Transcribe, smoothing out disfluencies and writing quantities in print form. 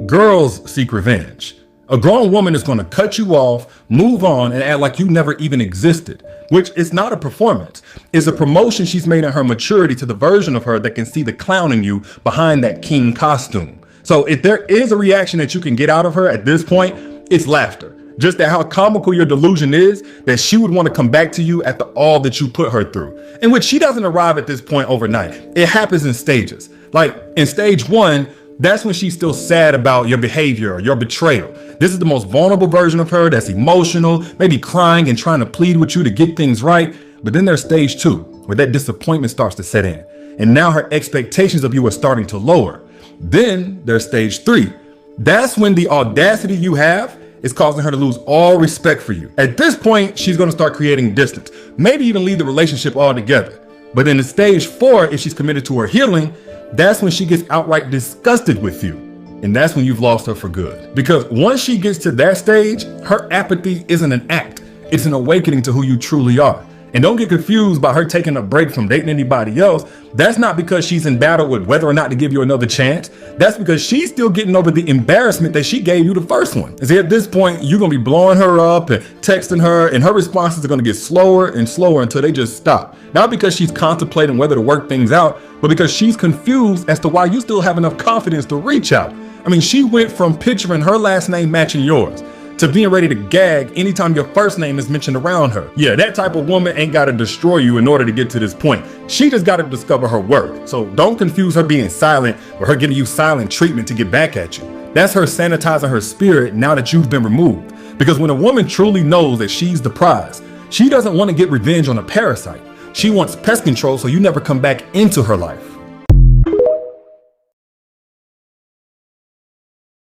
Girls seek revenge. A grown woman is going to cut you off, move on, and act like you never even existed, which is not a performance. It's a promotion she's made in her maturity to the version of her that can see the clown in you behind that king costume. So if there is a reaction that you can get out of her at this point, it's laughter. Just at how comical your delusion is that she would want to come back to you after all that you put her through. In which she doesn't arrive at this point overnight. It happens in stages. Like in stage 1, that's when she's still sad about your behavior or your betrayal. This is the most vulnerable version of her that's emotional, maybe crying and trying to plead with you to get things right. But then there's stage 2, where that disappointment starts to set in. And now her expectations of you are starting to lower. Then there's stage 3. That's when the audacity you have is causing her to lose all respect for you. At this point, she's going to start creating distance, maybe even leave the relationship altogether. But then in stage 4, if she's committed to her healing, that's when she gets outright disgusted with you. And that's when you've lost her for good. Because once she gets to that stage, her apathy isn't an act. It's an awakening to who you truly are. And don't get confused by her taking a break from dating anybody else. That's not because she's in battle with whether or not to give you another chance. That's because she's still getting over the embarrassment that she gave you the first one. And see, at this point, you're going to be blowing her up and texting her, and her responses are going to get slower and slower until they just stop. Not because she's contemplating whether to work things out, but because she's confused as to why you still have enough confidence to reach out. I mean, she went from picturing her last name matching yours to being ready to gag anytime your first name is mentioned around her. Yeah, that type of woman ain't got to destroy you in order to get to this point. She just got to discover her worth. So don't confuse her being silent with her giving you silent treatment to get back at you. That's her sanitizing her spirit now that you've been removed. Because when a woman truly knows that she's the prize, she doesn't want to get revenge on a parasite. She wants pest control so you never come back into her life.